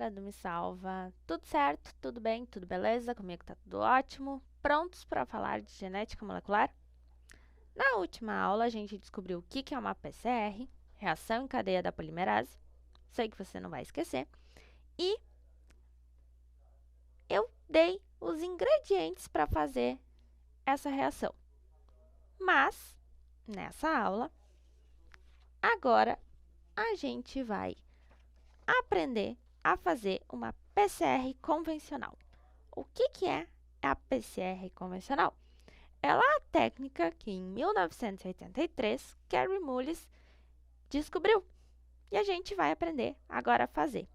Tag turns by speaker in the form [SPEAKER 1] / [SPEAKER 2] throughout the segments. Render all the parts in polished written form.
[SPEAKER 1] galera do Me Salva, tudo certo? Tudo bem? Tudo beleza? Comigo tá tudo ótimo. Prontos para falar de genética molecular? Na última aula a gente descobriu o que é uma PCR, reação em cadeia da polimerase. Sei que você não vai esquecer. E eu dei os ingredientes para fazer essa reação. Mas, nessa aula, agora a gente vai aprender a fazer uma PCR convencional. O que é a PCR convencional? Ela é a técnica que, em 1983, Kary Mullis descobriu. E a gente vai aprender agora a fazer.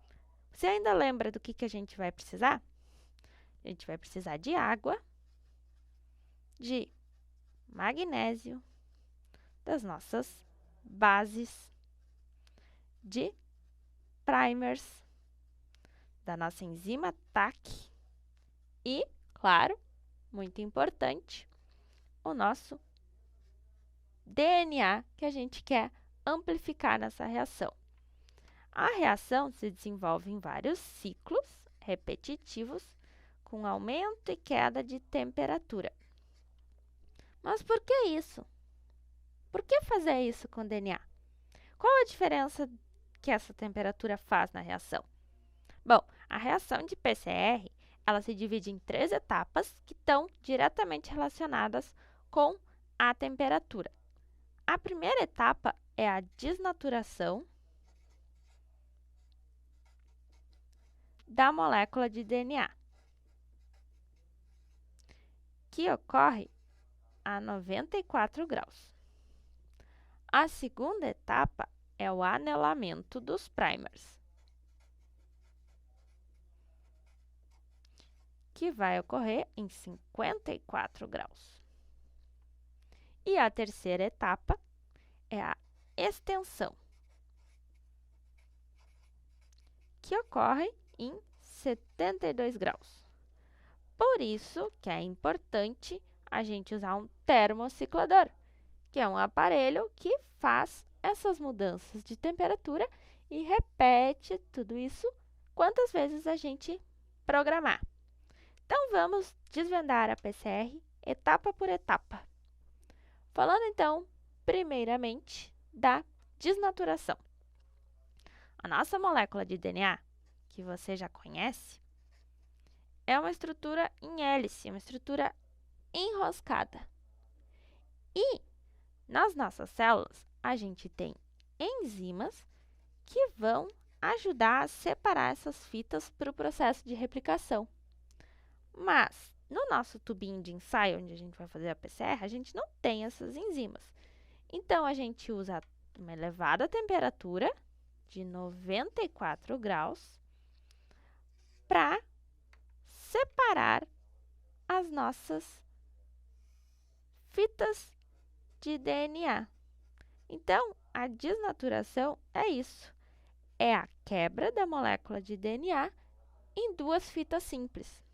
[SPEAKER 1] Você ainda lembra do que a gente vai precisar? A gente vai precisar de água, de magnésio, das nossas bases, de primers, da nossa enzima TAC e, claro, muito importante, o nosso DNA que a gente quer amplificar nessa reação. A reação se desenvolve em vários ciclos repetitivos com aumento e queda de temperatura. Mas por que isso? Por que fazer isso com o DNA? Qual a diferença que essa temperatura faz na reação? Bom, a reação de PCR, ela se divide em 3 etapas que estão diretamente relacionadas com a temperatura. A primeira etapa é a desnaturação da molécula de DNA, que ocorre a 94 graus. A segunda etapa é o anelamento dos primers, que vai ocorrer em 54 graus. E a terceira etapa é a extensão, que ocorre em 72 graus. Por isso que é importante a gente usar um termociclador, que é um aparelho que faz essas mudanças de temperatura e repete tudo isso quantas vezes a gente programar. Então, vamos desvendar a PCR etapa por etapa. Falando, então, primeiramente, da desnaturação. A nossa molécula de DNA, que você já conhece, é uma estrutura em hélice, uma estrutura enroscada. E nas nossas células, a gente tem enzimas que vão ajudar a separar essas fitas para o processo de replicação. Mas, no nosso tubinho de ensaio, onde a gente vai fazer a PCR, a gente não tem essas enzimas. Então, a gente usa uma elevada temperatura, de 94 graus, para separar as nossas fitas de DNA. Então, a desnaturação é isso. É a quebra da molécula de DNA em 2 fitas simples.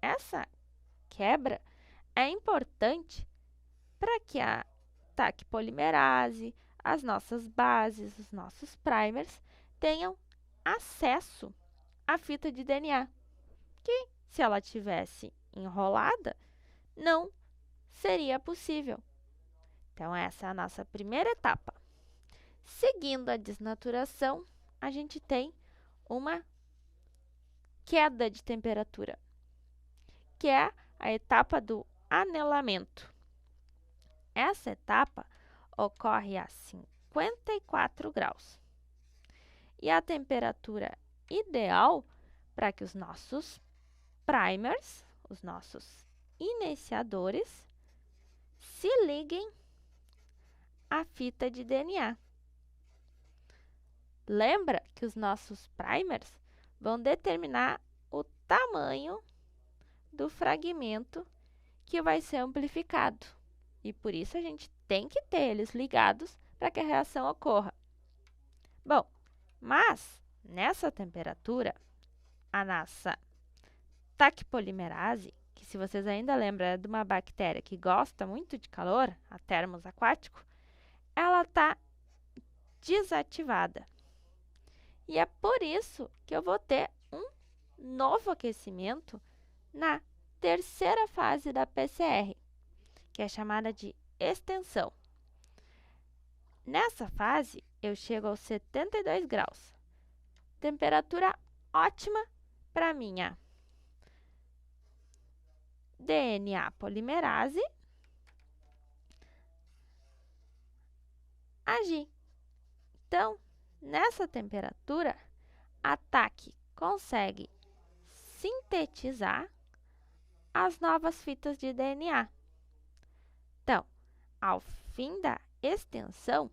[SPEAKER 1] Essa quebra é importante para que a TAC polimerase, as nossas bases, os nossos primers, tenham acesso à fita de DNA, que, se ela tivesse enrolada, não seria possível. Então, essa é a nossa primeira etapa. Seguindo a desnaturação, a gente tem uma queda de temperatura, que é a etapa do anelamento. Essa etapa ocorre a 54 graus. E a temperatura ideal para que os nossos primers, os nossos iniciadores, se liguem à fita de DNA. Lembra que os nossos primers vão determinar o tamanho do fragmento que vai ser amplificado. E por isso a gente tem que ter eles ligados para que a reação ocorra. Bom, mas nessa temperatura, a nossa TAC polimerase, que se vocês ainda lembram é de uma bactéria que gosta muito de calor, a termos aquático, ela está desativada. E é por isso que eu vou ter um novo aquecimento na terceira fase da PCR, que é chamada de extensão. Nessa fase, eu chego aos 72 graus. Temperatura ótima para minha DNA polimerase agir. Então, nessa temperatura, a TAC consegue sintetizar as novas fitas de DNA. Então, ao fim da extensão,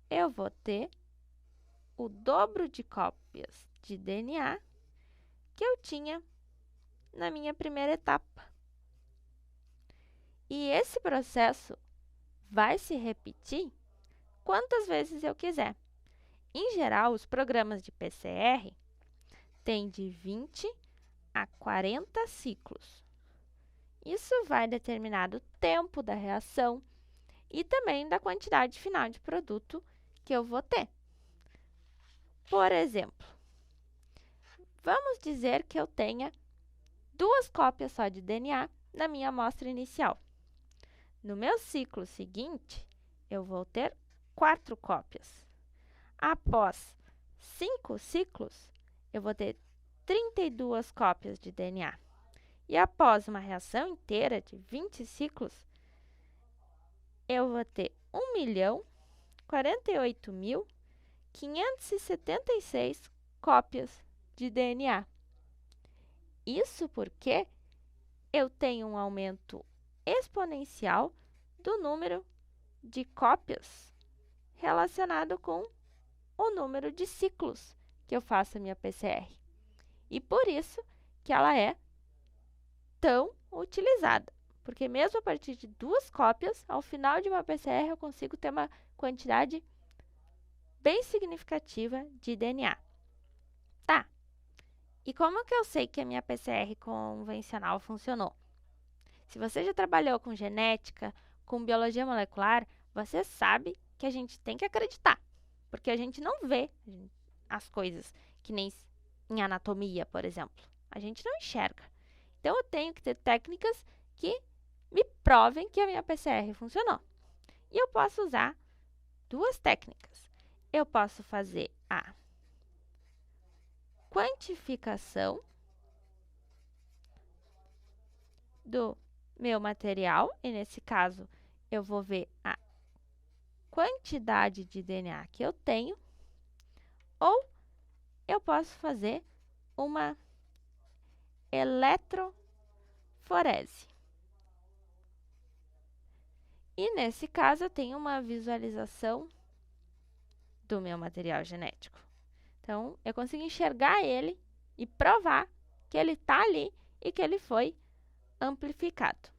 [SPEAKER 1] eu vou ter o dobro de cópias de DNA que eu tinha na minha primeira etapa. E esse processo vai se repetir quantas vezes eu quiser. Em geral, os programas de PCR têm de 20 a 40 ciclos. Isso vai determinar o tempo da reação e também da quantidade final de produto que eu vou ter. Por exemplo, vamos dizer que eu tenha 2 cópias só de DNA na minha amostra inicial. No meu ciclo seguinte, eu vou ter 4 cópias. Após 5 ciclos, eu vou ter 32 cópias de DNA. E após uma reação inteira de 20 ciclos, eu vou ter 1.048.576 cópias de DNA. Isso porque eu tenho um aumento exponencial do número de cópias relacionado com o número de ciclos que eu faço a minha PCR. E por isso que ela é tão utilizada. Porque mesmo a partir de 2 cópias, ao final de uma PCR, eu consigo ter uma quantidade bem significativa de DNA. Tá. E como que eu sei que a minha PCR convencional funcionou? Se você já trabalhou com genética, com biologia molecular, você sabe que a gente tem que acreditar. Porque a gente não vê as coisas, que nem em anatomia, por exemplo. A gente não enxerga. Então, eu tenho que ter técnicas que me provem que a minha PCR funcionou. E eu posso usar 2 técnicas. Eu posso fazer a quantificação do meu material, e nesse caso, eu vou ver a quantidade de DNA que eu tenho, ou eu posso fazer uma eletroforese. E nesse caso, eu tenho uma visualização do meu material genético. Então, eu consigo enxergar ele e provar que ele está ali e que ele foi amplificado.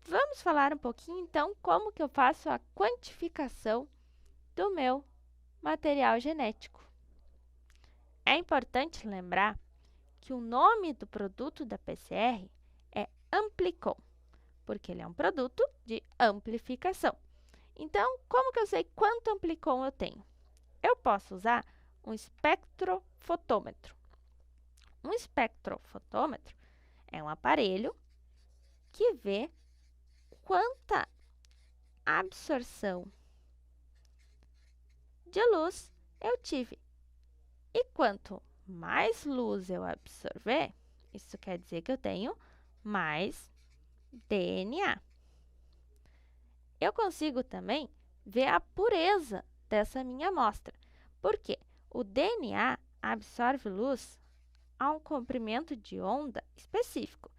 [SPEAKER 1] Vamos falar um pouquinho, então, como que eu faço a quantificação do meu material genético. É importante lembrar que o nome do produto da PCR é Amplicon, porque ele é um produto de amplificação. Então, como que eu sei quanto Amplicon eu tenho? Eu posso usar um espectrofotômetro. Um espectrofotômetro é um aparelho que vê quanta absorção de luz eu tive. E quanto mais luz eu absorver, isso quer dizer que eu tenho mais DNA. Eu consigo também ver a pureza dessa minha amostra, porque o DNA absorve luz a um comprimento de onda específico,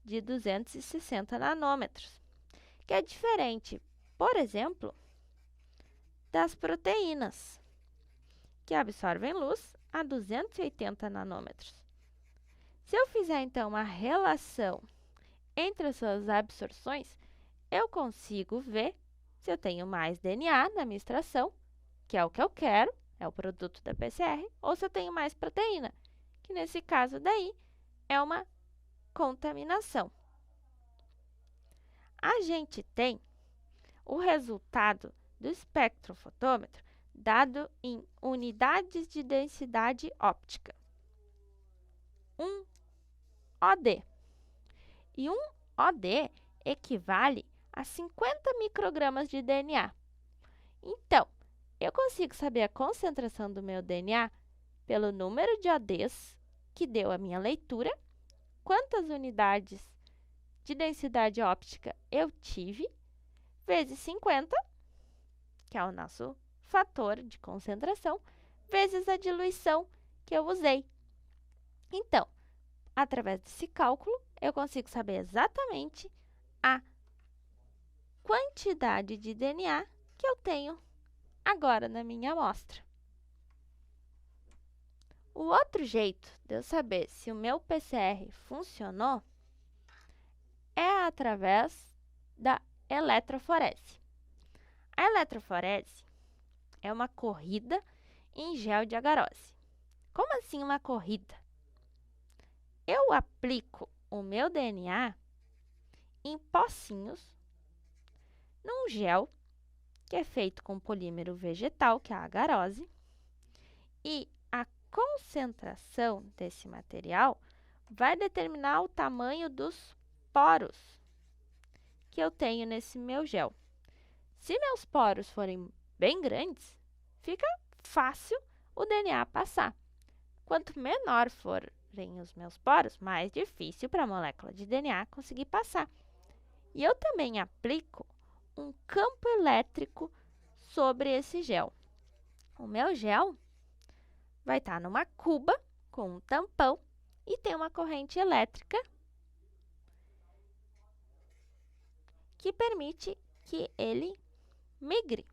[SPEAKER 1] de 260 nanômetros, que é diferente, por exemplo, das proteínas, que absorvem luz a 280 nanômetros. Se eu fizer, então, uma relação entre as suas absorções, eu consigo ver se eu tenho mais DNA na minha extração, que é o que eu quero, é o produto da PCR, ou se eu tenho mais proteína, que nesse caso daí é uma contaminação. A gente tem o resultado do espectrofotômetro dado em unidades de densidade óptica. 1 OD. E 1 OD equivale a 50 microgramas de DNA. Então, eu consigo saber a concentração do meu DNA pelo número de ODs que deu a minha leitura, quantas unidades de densidade óptica eu tive, vezes 50, que é o nosso fator de concentração, vezes a diluição que eu usei. Então, através desse cálculo, eu consigo saber exatamente a quantidade de DNA que eu tenho agora na minha amostra. O outro jeito de eu saber se o meu PCR funcionou é através da eletroforese. A eletroforese é uma corrida em gel de agarose. Como assim uma corrida? Eu aplico o meu DNA em pocinhos num gel que é feito com polímero vegetal, que é a agarose, e a concentração desse material vai determinar o tamanho dos poros que eu tenho nesse meu gel. Se meus poros forem bem grandes, fica fácil o DNA passar. Quanto menor forem os meus poros, mais difícil para a molécula de DNA conseguir passar. E eu também aplico um campo elétrico sobre esse gel. O meu gel vai estar numa cuba com um tampão e tem uma corrente elétrica que permite que ele migre.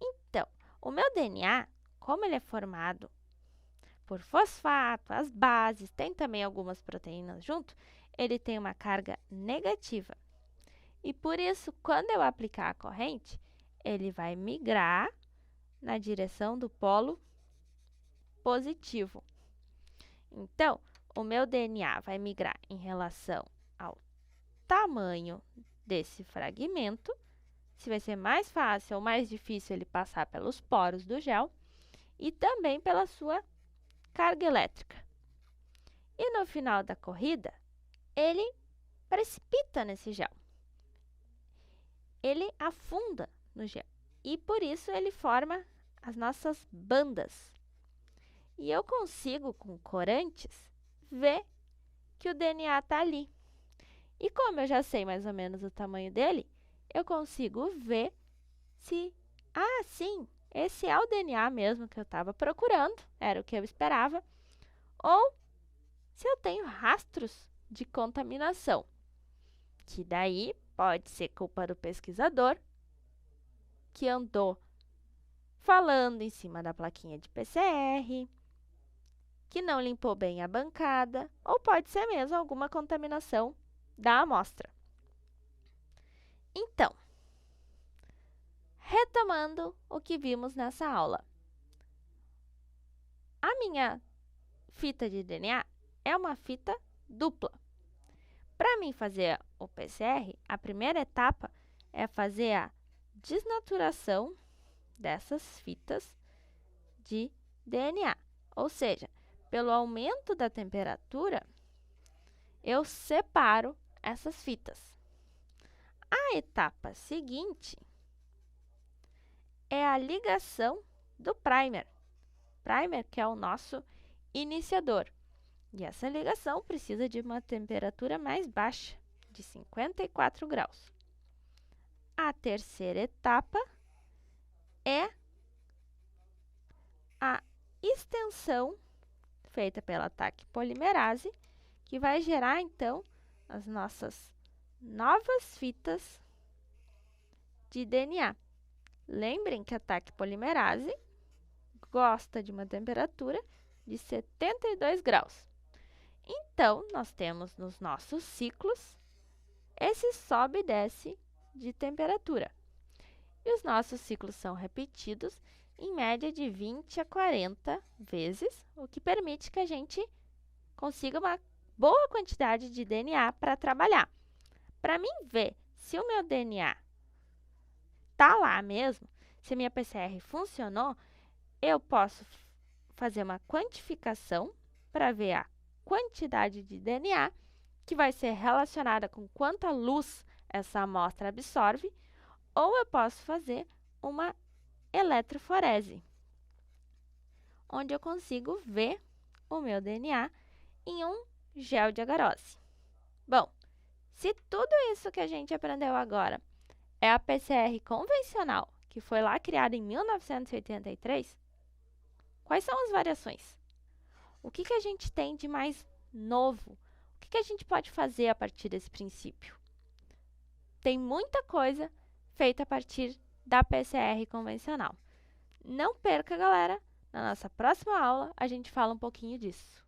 [SPEAKER 1] Então, o meu DNA, como ele é formado por fosfato, as bases, tem também algumas proteínas junto, ele tem uma carga negativa. E por isso, quando eu aplicar a corrente, ele vai migrar na direção do polo positivo. Então, o meu DNA vai migrar em relação ao tamanho desse fragmento, se vai ser mais fácil ou mais difícil ele passar pelos poros do gel, e também pela sua carga elétrica. E no final da corrida, ele precipita nesse gel. Ele afunda no gel. E por isso ele forma as nossas bandas. E eu consigo, com corantes, ver que o DNA está ali. E como eu já sei mais ou menos o tamanho dele, eu consigo ver se, sim, esse é o DNA mesmo que eu estava procurando, era o que eu esperava, ou se eu tenho rastros de contaminação, que daí pode ser culpa do pesquisador, que andou falando em cima da plaquinha de PCR, que não limpou bem a bancada, ou pode ser mesmo alguma contaminação da amostra. Então, retomando o que vimos nessa aula. A minha fita de DNA é uma fita dupla. Para mim fazer o PCR, a primeira etapa é fazer a desnaturação dessas fitas de DNA. Ou seja, pelo aumento da temperatura, eu separo essas fitas. A etapa seguinte é a ligação do primer. Primer, que é o nosso iniciador. E essa ligação precisa de uma temperatura mais baixa, de 54 graus. A terceira etapa é a extensão feita pela TAC polimerase, que vai gerar, então, as nossas novas fitas de DNA. Lembrem que a TAC polimerase gosta de uma temperatura de 72 graus. Então, nós temos nos nossos ciclos esse sobe e desce de temperatura. E os nossos ciclos são repetidos em média de 20 a 40 vezes, o que permite que a gente consiga uma boa quantidade de DNA para trabalhar. Para mim ver se o meu DNA está lá mesmo, se a minha PCR funcionou, eu posso fazer uma quantificação para ver a quantidade de DNA, que vai ser relacionada com quanta luz essa amostra absorve, ou eu posso fazer uma eletroforese, onde eu consigo ver o meu DNA em um gel de agarose. Bom, se tudo isso que a gente aprendeu agora é a PCR convencional, que foi lá criada em 1983, quais são as variações? O que a gente tem de mais novo? O que a gente pode fazer a partir desse princípio? Tem muita coisa feita a partir da PCR convencional. Não perca, galera! Na nossa próxima aula, a gente fala um pouquinho disso.